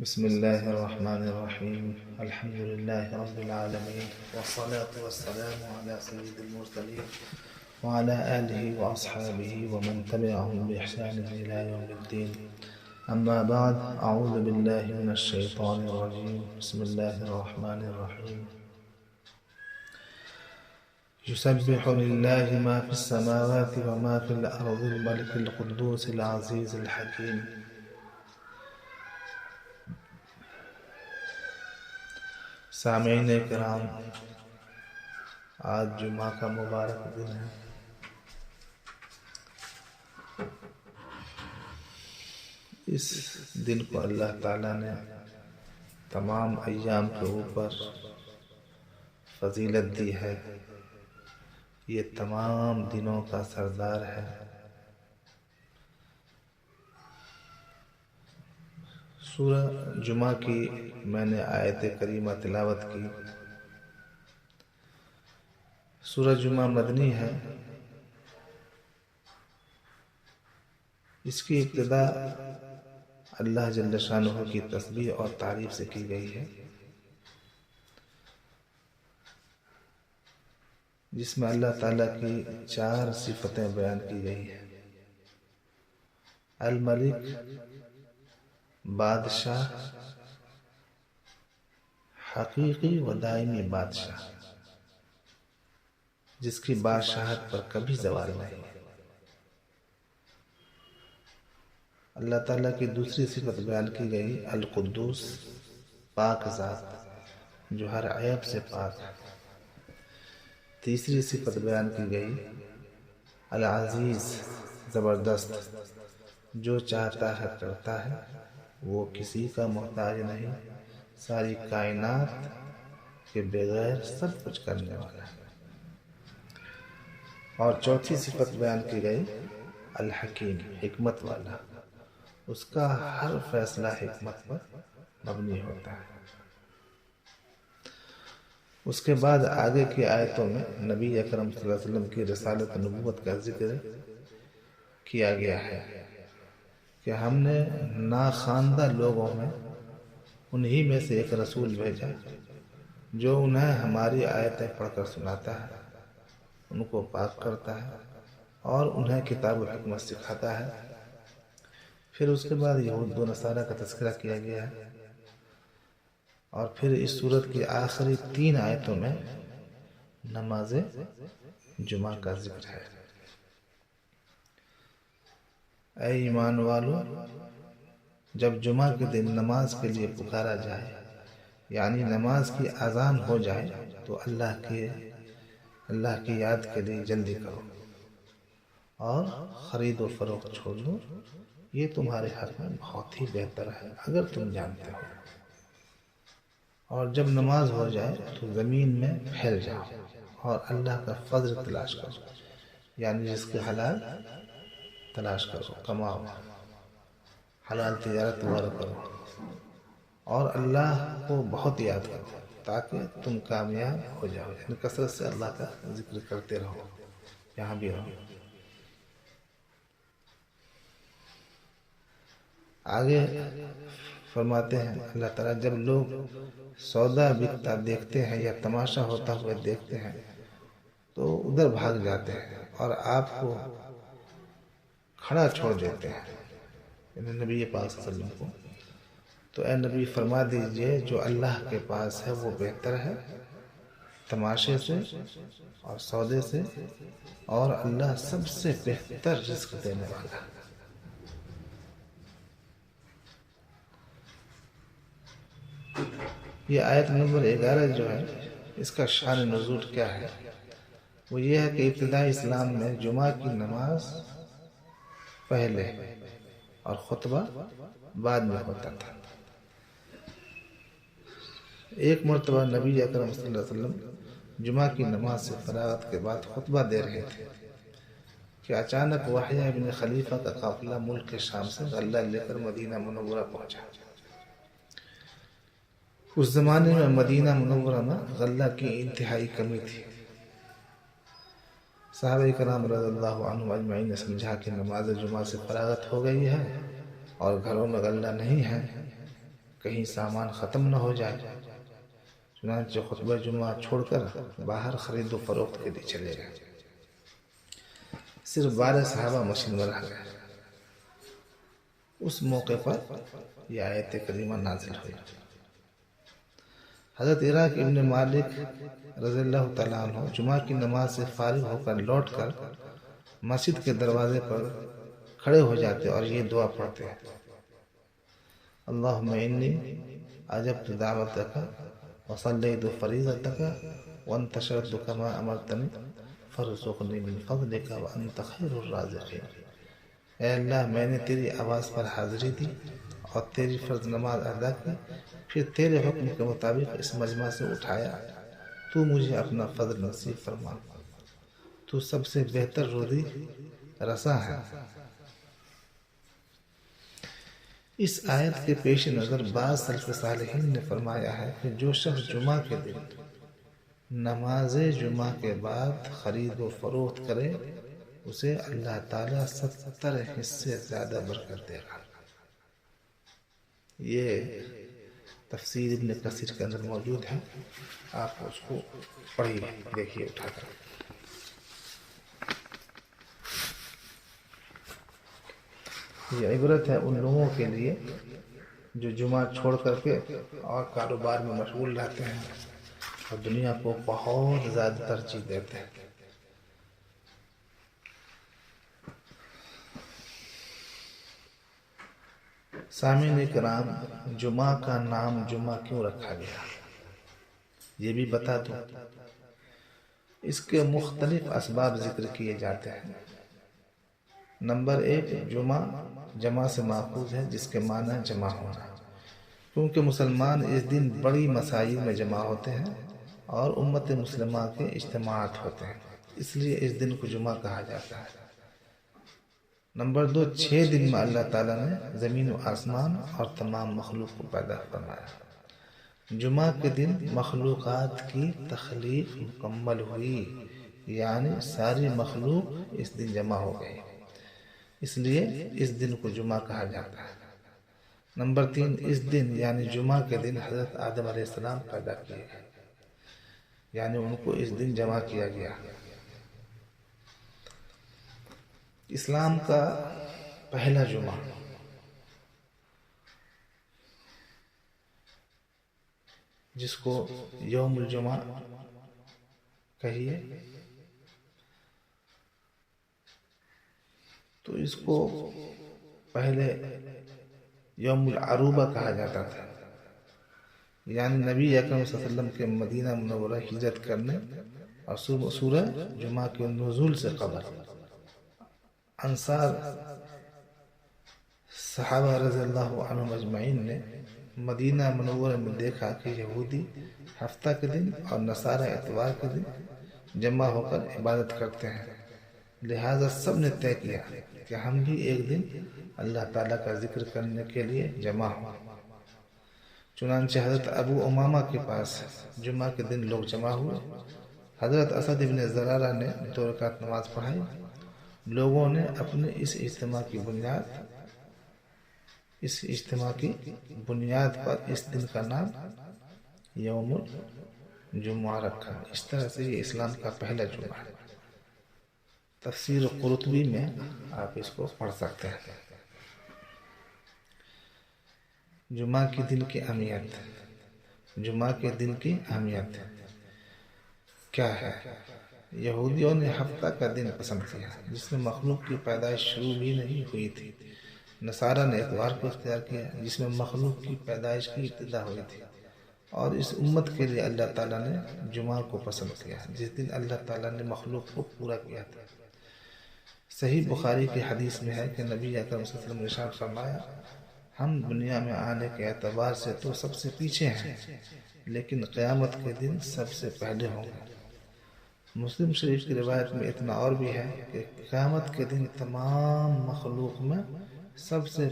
بسم الله الرحمن الرحيم. الحمد لله رب العالمين، والصلاة والسلام على سيد المرسلين وعلى آله وأصحابه ومن تبعهم بإحسان إلى يوم الدين. أما بعد، أعوذ بالله من الشيطان الرجيم. بسم الله الرحمن الرحيم. يسبح لله ما في السماوات وما في الأرض الملك القدوس العزيز الحكيم. سامعین کرام، آج جمعہ کا مبارک دن ہے۔ اس دن کو اللہ تعالیٰ نے تمام ایام کے اوپر فضیلت دی ہے۔ یہ تمام دنوں کا سردار ہے۔ سورہ جمعہ کی میں نے آیت کریمہ تلاوت کی۔ سورہ جمعہ مدنی ہے۔ اس کی ابتدا اللہ جل شانہ کی تسبیح اور تعریف سے کی گئی ہے، جس میں اللہ تعالیٰ کی 4 صفتیں بیان کی گئی ہیں: الملک، بادشاہ، حقیقی و دائمی بادشاہ، جس کی بادشاہت پر کبھی زوال نہیں۔ اللہ تعالیٰ کی دوسری صفت بیان کی گئی القدوس، پاک ذات جو ہر عیب سے پاک ہے۔ تیسری صفت بیان کی گئی العزیز، زبردست، جو چاہتا ہے کرتا ہے، وہ کسی کا محتاج نہیں، ساری کائنات کے بغیر سب کچھ کرنے والا ہے۔ اور چوتھی صفت بیان کی گئی الحکیم، حکمت والا، اس کا ہر فیصلہ حکمت پر مبنی ہوتا ہے۔ اس کے بعد آگے کی آیتوں میں نبی اکرم صلی اللہ علیہ وسلم کی رسالت نبوت کا ذکر کیا گیا ہے کہ ہم نے ناخواندہ لوگوں میں انہی میں سے ایک رسول بھیجا جو انہیں ہماری آیتیں پڑھ کر سناتا ہے، ان کو پاک کرتا ہے اور انہیں کتاب و حکمت سکھاتا ہے۔ پھر اس کے بعد یہود و نصارہ کا تذکرہ کیا گیا ہے، اور پھر اس سورت کی آخری 3 آیتوں میں نماز جمعہ کا ذکر ہے۔ اے ایمان والو، جب جمعہ کے دن نماز کے لیے پکارا جائے، یعنی نماز کی اذان ہو جائے، تو اللہ کی یاد کے لیے جلدی کرو اور خرید و فروخت چھوڑ دو، یہ تمہارے حق میں بہت ہی بہتر ہے اگر تم جانتے ہو۔ اور جب نماز ہو جائے تو زمین میں پھیل جاؤ اور اللہ کا فضل تلاش کرو، یعنی رزق حلال تلاش کرو، کماؤ، حلال تجارت وغیرہ کرو، اور اللہ کو بہت یاد کرو تاکہ تم کامیاب ہو جاؤ، یعنی کثرت سے اللہ کا ذکر کرتے رہو یہاں بھی رہو۔ آگے فرماتے ہیں اللہ تعالیٰ، جب لوگ سودا بکتا دیکھتے ہیں یا تماشا ہوتا ہوئے دیکھتے ہیں تو ادھر بھاگ جاتے ہیں اور آپ کو کھڑا چھوڑ دیتے ہیں، یعنی نبی پاک صلی اللہ علیہ وسلم کو۔ تو اے نبی فرما دیجئے جو اللہ کے پاس ہے وہ بہتر ہے تماشے سے اور سودے سے، اور اللہ سب سے بہتر رزق دینے والا ہے۔ یہ آیت نمبر 11 جو ہے، اس کا شان نزول کیا ہے؟ وہ یہ ہے کہ ابتدائی اسلام میں جمعہ کی نماز پہلے اور خطبہ بعد میں ہوتا تھا۔ ایک مرتبہ نبی اکرم صلی اللہ علیہ وسلم جمعہ کی نماز سے فراغت کے بعد خطبہ دے رہے تھے کہ اچانک وحیہ ابن خلیفہ کا قافلہ ملک کے شام سے غلہ لے کر مدینہ منورہ پہنچا۔ اس زمانے میں مدینہ منورہ میں غلہ کی انتہائی کمی تھی۔ صحابہ کرام رضی اللہ عنہم اجمعین نے سمجھا کہ نماز جمعہ سے فراغت ہو گئی ہے اور گھروں میں غلہ نہیں ہے، کہیں سامان ختم نہ ہو جائے، چنانچہ خطبہ جمعہ چھوڑ کر باہر خرید و فروخت کے لیے چلے گئے۔ صرف 12 صحابہ مشین میں رہ گئے۔ اس موقع پر یہ آیت کریمہ نازل ہوئی۔ حضرت عراق ابن مالک رضی اللہ تعالیٰ عنہ جمعہ کی نماز سے فارغ ہو کر لوٹ کر مسجد کے دروازے پر کھڑے ہو جاتے اور یہ دعا پڑھتے ہیں: اللہم انی اجبت دعوتک وصلیت فریضتک وانتشرت کما امرتنی فارزقنی من فضلک وانت خیر الرازقین۔ اے اللہ، میں نے تیری آواز پر حاضری دی اور تیری فرض نماز ادا کی، پھر تیرے حکم کے مطابق اس مجمع سے اٹھایا۔ تو مجھے اپنا فضل نصیب فرما، تو سب سے بہتر روزی رساں ہے۔ اس آیت کے پیش نظر بعض سلف صالحین نے فرمایا ہے کہ جو شخص جمعہ کے دن نماز جمعہ کے بعد خرید و فروخت کرے اسے اللہ تعالیٰ 70 حصے زیادہ برکت دے گا۔ یہ تفسیر ابن کثیر کے اندر موجود ہے، آپ اس کو پڑھیے، دیکھیے اٹھا کر۔ یہ عبرت ہے ان لوگوں کے لیے جو جمعہ چھوڑ کر کے اور کاروبار میں مشغول رہتے ہیں اور دنیا کو بہت زیادہ ترجیح دیتے ہیں۔ سامعین کرام، جمعہ کا نام جمعہ کیوں رکھا گیا یہ بھی بتا دوں۔ اس کے مختلف اسباب ذکر کیے جاتے ہیں۔ نمبر 1، جمعہ جمع سے ماخوذ ہے جس کے معنی جمع ہونا، کیونکہ مسلمان اس دن بڑی مسائل میں جمع ہوتے ہیں اور امت مسلمہ کے اجتماعات ہوتے ہیں، اس لیے اس دن کو جمعہ کہا جاتا ہے۔ نمبر 2، 6 دن میں اللہ تعالیٰ نے زمین و آسمان اور تمام مخلوق کو پیدا فرمایا۔ جمعہ کے دن مخلوقات کی تخلیق مکمل ہوئی، یعنی ساری مخلوق اس دن جمع ہو گئی، اس لیے اس دن کو جمعہ کہا جاتا ہے۔ نمبر 3، اس دن یعنی جمعہ کے دن حضرت آدم علیہ السلام پیدا کیے گئے، یعنی ان کو اس دن جمع کیا گیا۔ اسلام کا پہلا جمعہ جس کو یوم الجمعہ کہیے، تو اس کو پہلے یوم العروبہ کہا جاتا تھا، یعنی نبی اکرم صلی اللہ علیہ وسلم کے مدینہ منورہ ہجرت کرنے اور سورہ جمعہ کے نزول سے قبل انصار صحابہ رضی اللہ عنہم اجمعین نے مدینہ منورہ میں دیکھا کہ یہودی ہفتہ کے دن اور نصارہ اتوار کے دن جمع ہو کر عبادت کرتے ہیں، لہٰذا سب نے طے کیا کہ ہم بھی ایک دن اللہ تعالیٰ کا ذکر کرنے کے لیے جمع ہوں۔ چنانچہ حضرت ابو امامہ کے پاس جمعہ کے دن لوگ جمع ہوئے۔ حضرت اسد ابن زرارہ نے 2 رکعت نماز پڑھائی۔ لوگوں نے اپنے اس اجتماع کی بنیاد پر اس دن کا نام یوم الجمعہ رکھا۔ اس طرح سے یہ اسلام کا پہلا جمعہ ہے۔ تفسیر قرطبی میں آپ اس کو پڑھ سکتے ہیں۔ جمعہ کے دن کی اہمیت۔ جمعہ کے دن کی اہمیت کیا ہے؟ یہودیوں نے ہفتہ کا دن پسند کیا جس میں مخلوق کی پیدائش شروع بھی نہیں ہوئی تھی۔ نصارہ نے اتوار کو اختیار کیا جس میں مخلوق کی پیدائش کی ابتدا ہوئی تھی، اور اس امت کے لیے اللہ تعالیٰ نے جمعہ کو پسند کیا جس دن اللہ تعالیٰ نے مخلوق کو پورا کیا تھا۔ صحیح بخاری کی حدیث میں ہے کہ نبی اکرم صلی اللہ علیہ وسلم نے ارشاد فرمایا، ہم دنیا میں آنے کے اعتبار سے تو سب سے پیچھے ہیں، لیکن قیامت کے دن سب سے پہلے ہوں گے۔ مسلم شریف کی روایت میں اتنا اور بھی ہے کہ قیامت کے دن تمام مخلوق میں سب سے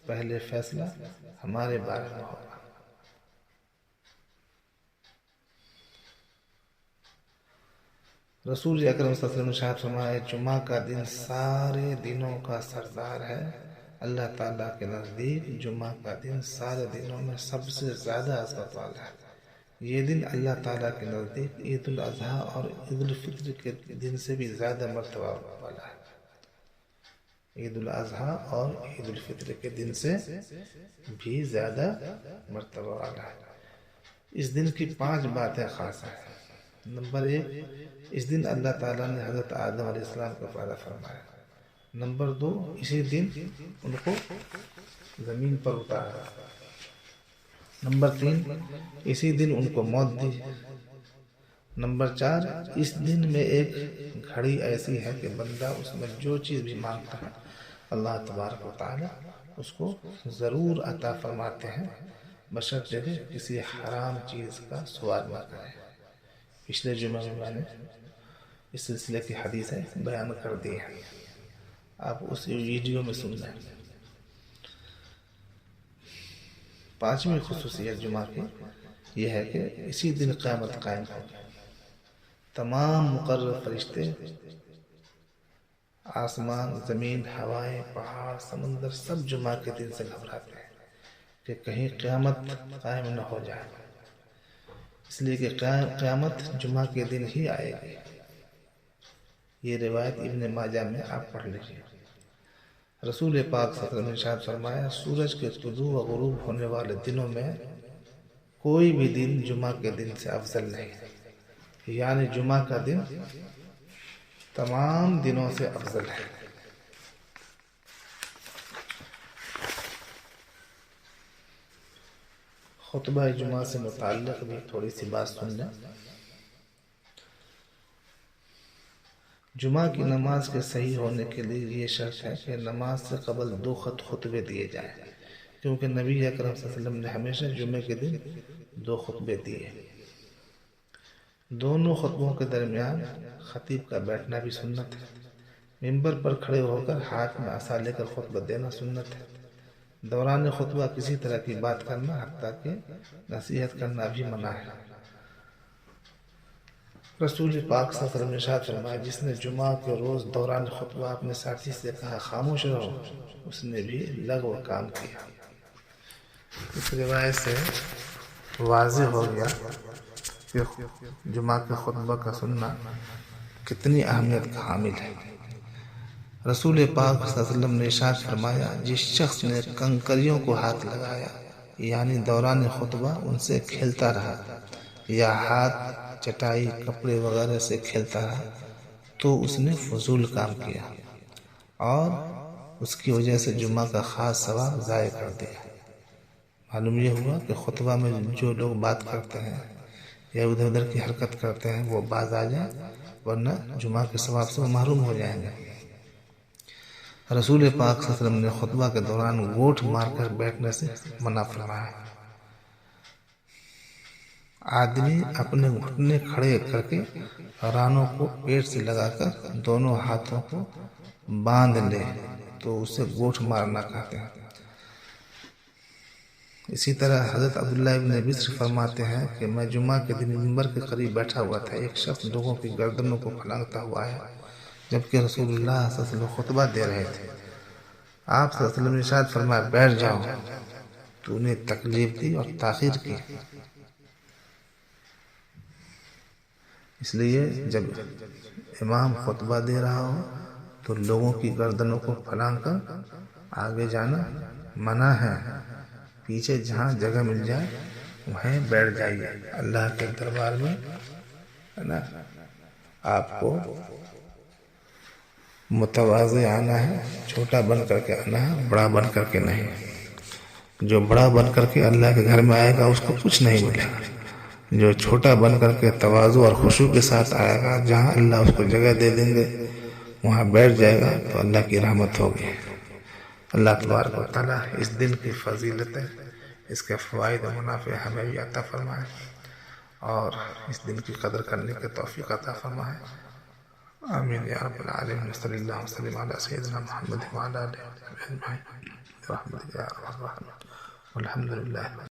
پہلے فیصلہ ہمارے بارے میں ہوگا۔ رسول اکرم صلی اللہ علیہ وسلم نے ارشاد فرمایا، جمعہ کا دن سارے دنوں کا سردار ہے اللہ تعالیٰ کے نزدیک جمعہ کا دن سارے دنوں میں سب سے زیادہ عظمت والا ہے۔ یہ دن اللہ تعالیٰ کے نزدیک عید الاضحیٰ اور عید الفطر کے دن سے بھی زیادہ مرتبہ والا ہے۔ عید الاضحیٰ اور عید الفطر کے دن سے بھی زیادہ مرتبہ والا ہے۔ اس دن کی 5 باتیں خاص ہیں۔ نمبر 1، اس دن اللہ تعالیٰ نے حضرت آدم علیہ السلام کو پیدا فرمایا۔ نمبر 2، اسی دن ان کو زمین پر اتارا۔ نمبر 3، اسی دن ان کو موت دی۔ نمبر 4، اس دن میں ایک گھڑی ایسی ہے کہ بندہ اس میں جو چیز بھی مانگتا ہے اللہ تبارک و تعالی اس کو ضرور عطا فرماتے ہیں، بشرطے کہ کسی حرام چیز کا سوال نہ کرے۔ پچھلے جمعہ میں میں نے اس سلسلے کی حدیثیں بیان کر دی ہیں، آپ اس ویڈیو میں سن لیں۔ 5ویں خصوصیت جمعہ کی یہ ہے کہ اسی دن قیامت قائم ہوگی۔ تمام مقرر فرشتے، آسمان، زمین، ہوائیں، پہاڑ، سمندر سب جمعہ کے دن سے گھبراتے ہیں کہ کہیں قیامت قائم نہ ہو جائے، اس لیے کہ قیامت جمعہ کے دن ہی آئے گی۔ یہ روایت ابن ماجہ میں آپ پڑھ لیجیے۔ رسول پاک صلی اللہ علیہ وسلم نے ارشاد فرمایا، سورج کے طلوع و غروب ہونے والے دنوں میں کوئی بھی دن جمعہ کے دن سے افضل نہیں، یعنی جمعہ کا دن تمام دنوں سے افضل ہے۔ خطبہ جمعہ سے متعلق بھی تھوڑی سی بات سن لیں۔ جمعہ کی نماز کے صحیح ہونے کے لیے یہ شرط ہے کہ نماز سے قبل 2 خطبے دیے جائیں، کیونکہ نبی اکرم صلی اللہ علیہ وسلم نے ہمیشہ جمعے کے دن 2 خطبے دیے۔ دونوں خطبوں کے درمیان خطیب کا بیٹھنا بھی سنت ہے۔ منبر پر کھڑے ہو کر ہاتھ میں عصا لے کر خطبہ دینا سنت ہے۔ دوران خطبہ کسی طرح کی بات کرنا حتیٰ کہ نصیحت کرنا بھی منع ہے۔ رسول پاک صلی اللہ علیہ وسلم نے ارشاد فرمایا، جس نے جمعہ کے روز دوران خطبہ اپنے ساتھی سے کہا خاموش رہو، اس نے بھی لغو کام کیا۔ اس روایت سے واضح ہو گیا کہ جمعہ کے خطبہ کا سننا کتنی اہمیت کا حامل ہے۔ رسول پاک صلی اللہ علیہ وسلم نے ارشاد فرمایا، جس شخص نے کنکریوں کو ہاتھ لگایا یعنی دوران خطبہ ان سے کھیلتا رہا یا ہاتھ، چٹائی، کپڑے وغیرہ سے کھیلتا رہا تو اس نے فضول کام کیا اور اس کی وجہ سے جمعہ کا خاص ثواب ضائع کر دیا۔ معلوم یہ ہوا کہ خطبہ میں جو لوگ بات کرتے ہیں یا ادھر ادھر کی حرکت کرتے ہیں وہ باز آ جائیں، ورنہ جمعہ کے ثواب سے محروم ہو جائیں گے۔ رسول پاک صلی اللہ علیہ وسلم نے خطبہ کے دوران گوٹھ مار کر بیٹھنے سے منع فرمایا۔ آدمی اپنے گھٹنے کھڑے کر کے رانوں کو پیٹ سے لگا کر دونوں ہاتھوں کو باندھ لے تو اسے گوٹھ مارنا کہتے ہیں۔ اسی طرح حضرت عبداللہ ابن بسر فرماتے ہیں کہ میں جمعہ کے دن منبر کے قریب بیٹھا ہوا تھا، ایک شخص لوگوں کی گردنوں کو پھلانگتا ہوا آیا جبکہ رسول اللہ صلی اللہ علیہ وسلم خطبہ دے رہے تھے۔ آپ صلی اللہ علیہ وسلم نے ارشاد فرمایا، بیٹھ جاؤ، تو نے تکلیف دی اور تاخیر کی۔ اس لیے جب امام خطبہ دے رہا ہو تو لوگوں کی گردنوں کو پھلانگ کر آگے جانا منع ہے، پیچھے جہاں جگہ مل جائے وہیں بیٹھ جائیے۔ اللہ کے دربار میں آپ کو متواضع آنا ہے، چھوٹا بن کر کے آنا ہے، بڑا بن کر کے نہیں۔ جو بڑا بن کر کے اللہ کے گھر میں آئے گا اس کو کچھ نہیں ملے گا، جو چھوٹا بن کر کے تواضع اور خشوع کے ساتھ آئے گا، جہاں اللہ اس کو جگہ دے دیں گے وہاں بیٹھ جائے گا تو اللہ کی رحمت ہوگی۔ اللہ تبارک و تعالیٰ اس دن کی فضیلتیں، اس کے فوائد و منافع ہمیں بھی عطا فرمائے اور اس دن کی قدر کرنے کی توفیق عطا فرمائے۔ آمین یا رب العالمین۔ صلی اللہ وسلم علی سیدنا محمد وعلی آلہ وصحبہ اجمعین برحمتک یا ارحم الراحمین والحمد للہ۔